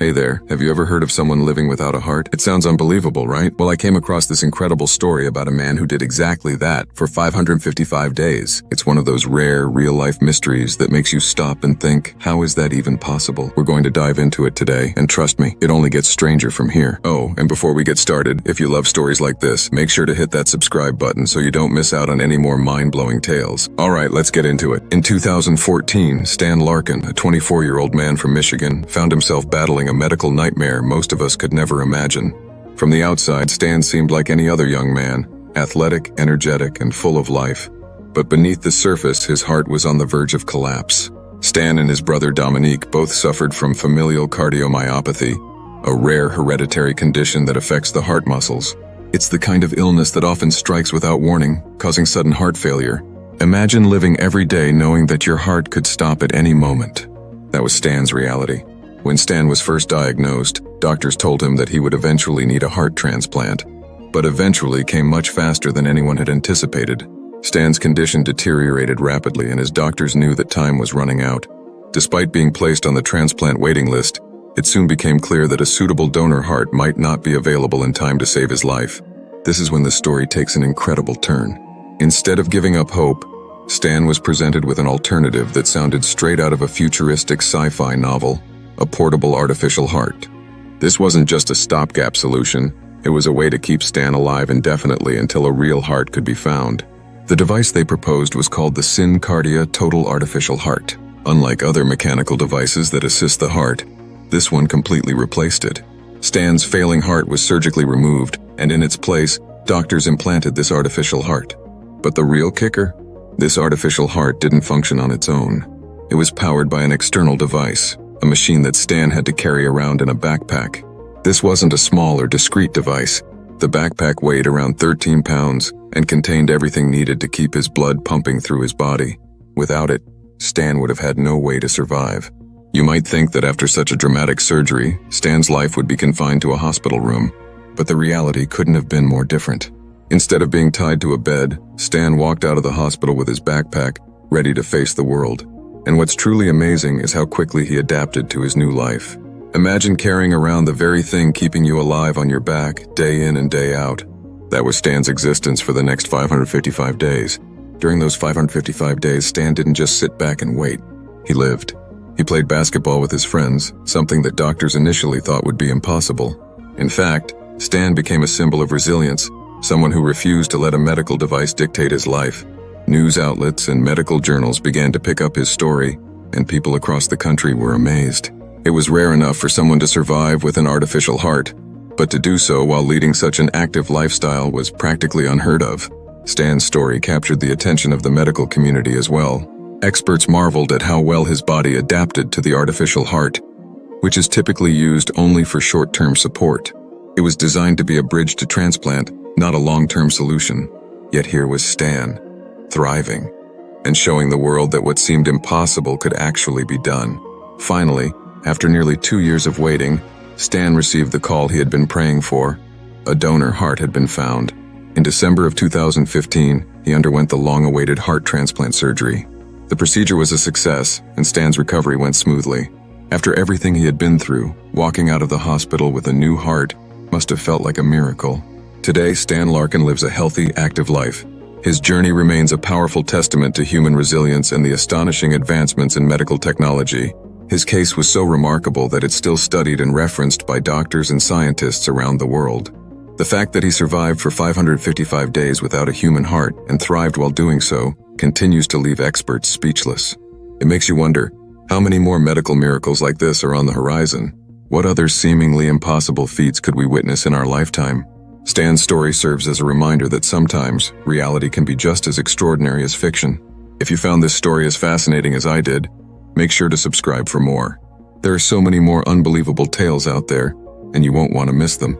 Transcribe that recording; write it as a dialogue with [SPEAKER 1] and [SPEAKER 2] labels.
[SPEAKER 1] Hey there, have you ever heard of someone living without a heart? It sounds unbelievable, right? Well, I came across this incredible story about a man who did exactly that for 555 days. It's one of those rare, real-life mysteries that makes you stop and think, how is that even possible? We're going to dive into it today, and trust me, it only gets stranger from here. Oh, and before we get started, if you love stories like this, make sure to hit that subscribe button so you don't miss out on any more mind-blowing tales. Alright, let's get into it. In 2014, Stan Larkin, a 24-year-old man from Michigan, found himself battling a medical nightmare most of us could never imagine. From the outside, Stan seemed like any other young man, athletic, energetic, and full of life. But beneath the surface, his heart was on the verge of collapse. Stan and his brother Dominique both suffered from familial cardiomyopathy, a rare hereditary condition that affects the heart muscles. It's the kind of illness that often strikes without warning, causing sudden heart failure. Imagine living every day knowing that your heart could stop at any moment. That was Stan's reality. When Stan was first diagnosed, doctors told him that he would eventually need a heart transplant. But eventually came much faster than anyone had anticipated. Stan's condition deteriorated rapidly and his doctors knew that time was running out. Despite being placed on the transplant waiting list, it soon became clear that a suitable donor heart might not be available in time to save his life. This is when the story takes an incredible turn. Instead of giving up hope, Stan was presented with an alternative that sounded straight out of a futuristic sci-fi novel. A portable artificial heart. This wasn't just a stopgap solution, it was a way to keep Stan alive indefinitely until a real heart could be found. The device they proposed was called the SynCardia Total Artificial Heart. Unlike other mechanical devices that assist the heart, this one completely replaced it. Stan's failing heart was surgically removed, and in its place, doctors implanted this artificial heart. But the real kicker? This artificial heart didn't function on its own. It was powered by an external device. A machine that Stan had to carry around in a backpack. This wasn't a small or discreet device. The backpack weighed around 13 pounds and contained everything needed to keep his blood pumping through his body. Without it, Stan would have had no way to survive. You might think that after such a dramatic surgery, Stan's life would be confined to a hospital room, but the reality couldn't have been more different. Instead of being tied to a bed, Stan walked out of the hospital with his backpack, ready to face the world. And what's truly amazing is how quickly he adapted to his new life. Imagine carrying around the very thing keeping you alive on your back, day in and day out. That was Stan's existence for the next 555 days. During those 555 days, Stan didn't just sit back and wait. He lived. He played basketball with his friends, something that doctors initially thought would be impossible. In fact, Stan became a symbol of resilience, someone who refused to let a medical device dictate his life. News outlets and medical journals began to pick up his story, and people across the country were amazed. It was rare enough for someone to survive with an artificial heart, but to do so while leading such an active lifestyle was practically unheard of. Stan's story captured the attention of the medical community as well. Experts marveled at how well his body adapted to the artificial heart, which is typically used only for short-term support. It was designed to be a bridge to transplant, not a long-term solution. Yet here was Stan, thriving, and showing the world that what seemed impossible could actually be done. Finally, after nearly 2 years of waiting, Stan received the call he had been praying for. A donor heart had been found. In December of 2015, he underwent the long-awaited heart transplant surgery. The procedure was a success, and Stan's recovery went smoothly. After everything he had been through, walking out of the hospital with a new heart must have felt like a miracle. Today, Stan Larkin lives a healthy, active life. His journey remains a powerful testament to human resilience and the astonishing advancements in medical technology. His case was so remarkable that it's still studied and referenced by doctors and scientists around the world. The fact that he survived for 555 days without a human heart and thrived while doing so continues to leave experts speechless. It makes you wonder, how many more medical miracles like this are on the horizon? What other seemingly impossible feats could we witness in our lifetime? Stan's story serves as a reminder that sometimes reality can be just as extraordinary as fiction. If you found this story as fascinating as I did, make sure to subscribe for more. There are so many more unbelievable tales out there, and you won't want to miss them.